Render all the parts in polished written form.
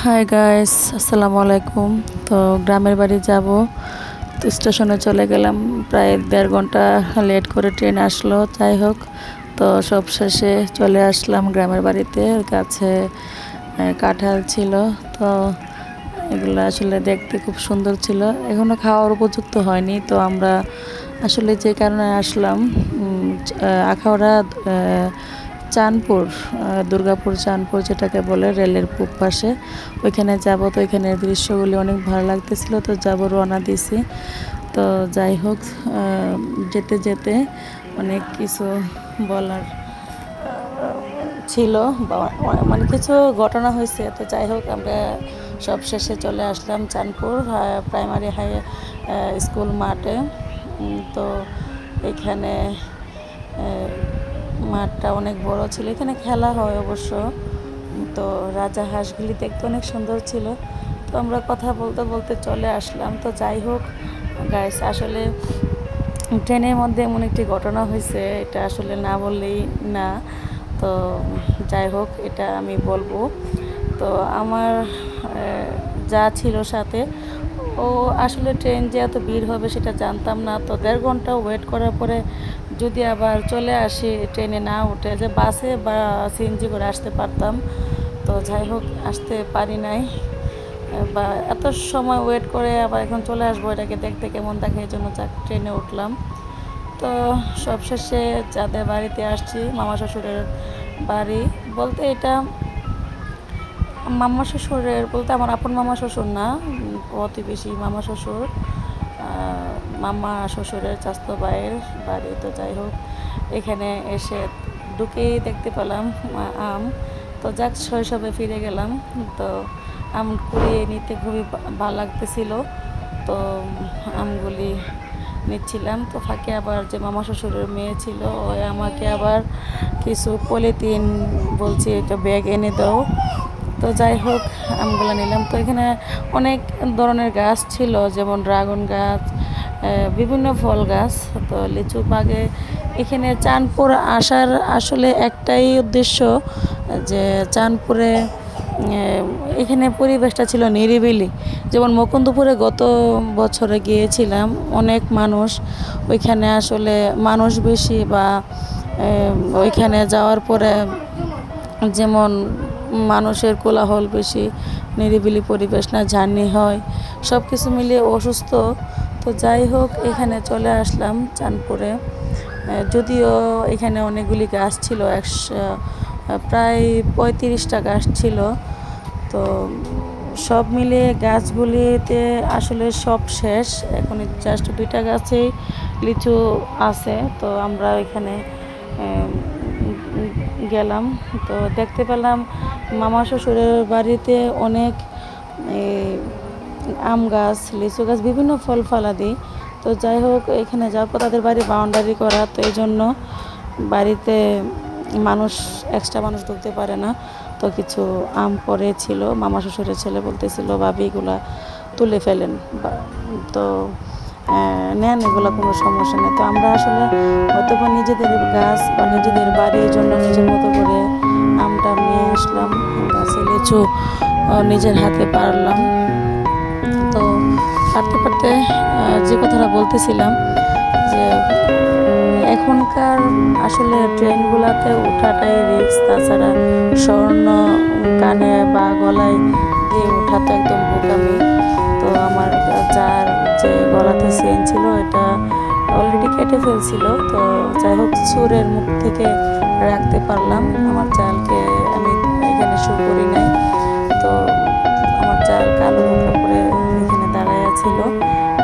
Hi guys, আসসালামু আলাইকুম। তো গ্রামের বাড়ি যাব, তো স্টেশনে চলে গেলাম। প্রায় 1.5 ঘন্টা লেট করে ট্রেন আসলো। যাই হোক, তো সব শেষে চলে আসলাম গ্রামের বাড়িতে। গাছে কাঁঠাল ছিল, তো এগুলো আসলে দেখতে খুব সুন্দর ছিল। এখনও খাওয়ার উপযুক্ত হয়নি। তো আমরা আসলে যে কারণে আসলাম, আখাউড়া চাঁদপুর, দুর্গাপুর চাঁদপুর যেটাকে বলে, রেলের পূব পাশে ওইখানে যাব। তো ওইখানের দৃশ্যগুলি অনেক ভালো লাগতেছিল, তো যাব, রওনা দিছি। তো যাই হোক, যেতে যেতে অনেক কিছু বলার ছিল, মানে কিছু ঘটনা হয়েছে। তো যাই হোক, আমরা সব শেষে চলে আসলাম চাঁদপুর প্রাইমারি হাই স্কুল মাঠে। তো এখানে মাঠটা অনেক বড় ছিল, এখানে খেলা হয় অবশ্য। তো রাজা হাঁসগুলি দেখতে অনেক সুন্দর ছিল। তো আমরা কথা বলতে বলতে চলে আসলাম। তো যাই হোক গাইস, আসলে ট্রেনের মধ্যে এমন একটি ঘটনা হয়েছে, এটা আসলে না বললেই না। তো যাই হোক, এটা আমি বলবো। তো আমার যা ছিল সাথে, ও আসলে ট্রেন যে এত ভিড় হবে সেটা জানতাম না। তো 1.5 ঘন্টা ওয়েট করার পরে যদি আবার চলে আসি, ট্রেনে না উঠে যে বাসে বা সিএনজি করে আসতে পারতাম। তো যাই হোক, আসতে পারি নাই। বা এত সময় ওয়েট করে আবার এখন চলে আসবো, এটাকে দেখতে কেমন দেখে, এই জন্য ট্রেনে উঠলাম। তো সবশেষে যাদের বাড়িতে আসছি, মামা শ্বশুরের বাড়ি বলতে এটা মামা শ্বশুরের বলতে আমার আপন মামা শ্বশুর না, প্রতিবেশী মামা শ্বশুর, মামা শ্বশুরের চাচাতো ভাইয়ের বাড়ি। তো যাই হোক, এখানে এসে ঢুকেই দেখতে পেলাম আম। তো যাক, শৈশবে ফিরে গেলাম। তো আম কুড়িয়ে নিতে খুবই ভালো লাগতেছিল। তো আমগুলি নিচ্ছিলাম। তো ফাঁকে আবার যে মামা শ্বশুরের মেয়ে ছিল, ওই আমাকে আবার কিছু পলিথিন বলছে, এটা ব্যাগ এনে দাও। তো যাই হোক, আমগুলো নিলাম। তো এখানে অনেক ধরনের গাছ ছিল, যেমন ড্রাগন গাছ, বিভিন্ন ফল গাছ। তো লিচু বাগে এখানে চাঁদপুর আসার আসলে একটাই উদ্দেশ্য, যে চাঁদপুরে এখানে পরিবেশটা ছিল নিরিবিলি। যেমন মুকুন্দপুরে গত বছরে গিয়েছিলাম, অনেক মানুষ, ওইখানে আসলে মানুষ বেশি, বা ওইখানে যাওয়ার পরে যেমন মানুষের কোলাহল বেশি, নিরিবিলি পরিবেশ না, জার্নি হয়, সব কিছু মিলিয়ে অসুস্থ। তো যাই হোক, এখানে চলে আসলাম চাঁদপুরে। যদিও এখানে অনেকগুলি গাছ ছিল, প্রায় 35টা গাছ ছিল। তো সব মিলিয়ে গাছগুলিতে আসলে সব শেষ, এখন জাস্ট 2টা গাছেই লিচু আছে। তো আমরা এখানে গেলাম। তো দেখতে পেলাম মামা শ্বশুরের বাড়িতে অনেক আম গাছ, লিচু গাছ, বিভিন্ন ফল ফলাদি। তো যাই হোক, এখানে যাওয়ার পর তাদের বাড়ি বাউন্ডারি করা, তো এই জন্য বাড়িতে মানুষ, এক্সট্রা মানুষ ঢুকতে পারে না। তো কিছু আম পড়ে ছিল, মামা শ্বশুরের ছেলে বলতেছিল, ভাবি এগুলা তুলে ফেলেন, তো নেন, এগুলো কোনো সমস্যা নেই। তো আমরা আসলে হয়তো বা নিজেদের গাছ বা নিজেদের বাড়ির জন্য নিজের মতো করে আমটা নিয়ে আসলাম, গাছে লিচু নিজের হাতে পারলাম। তো পারতে পারতে যে কথাটা বলতেছিলাম, যে এখনকার আসলে ট্রেনগুলোতে ওঠাটাই রিস্ক, তাছাড়া স্বর্ণ কানে বা গলায় দিয়ে ওঠা তো একদম বোকামি। তো আমার যার যে গলাতে চেইন ছিল, এটা অলরেডি কেটে ফেলছিল। তো যাই হোক, চোরের মুখ থেকে রাখতে পারলাম। আমার জালকে আমি এখানে শু করি নাই। তো আমার জাল কালো বোরকা পরে এখানে দাঁড়াইয়া ছিল,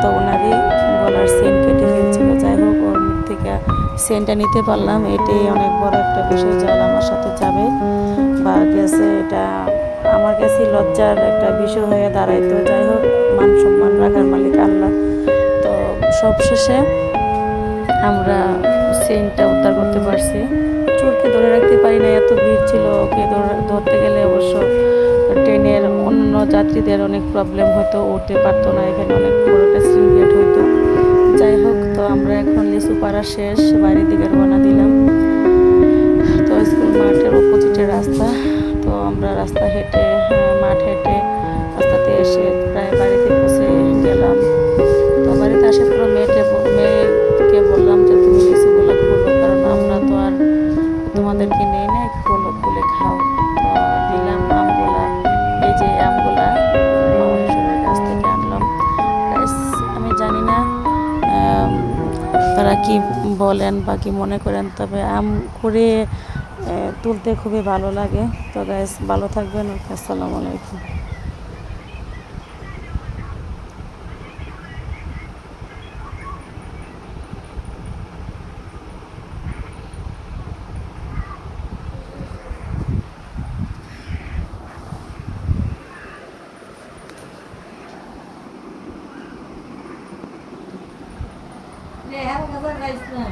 তো ওনারই গলার চেইন কেটে ফেলছিল। যাই হোক, ওর মুখ থেকে চেইনটা নিতে পারলাম, এটাই অনেক বড় একটা বিষয়। জাল আমার সাথে যাবে বা গেছে, এটা আমার কাছে লজ্জার একটা বিষয় হয়ে দাঁড়াইতো। যাই হোক, মান সম্মান রাখার মালিক আল্লাহ। তো সবশেষে আমরা চেইনটা উদ্ধার করতে পারছি। চোরকে ধরে রাখতে পারি না, এত ভিড় ছিল। ওকে ধরতে গেলে অবশ্য ট্রেনের অন্য যাত্রীদের অনেক প্রবলেম হতো, উঠতে পারতো না, এখানে অনেক বড় একটা সিন্ডিকেট হইতো। যাই হোক, তো আমরা এখন লিচু পাড়া শেষ, বাড়ির দিকে রওনা দিলাম। তো স্কুল মাঠের অপোজিটে রাস্তা। তো আমরা রাস্তা হেঁটে, মাঠ হেঁটে কি বলেন বা কি মনে করেন, তবে আম কুড়িয়ে তুলতে খুবই ভালো লাগে। তো গাইস ভালো থাকবেন, ওকে, আসসালামু আলাইকুম। হ্যাঁ, গাইস না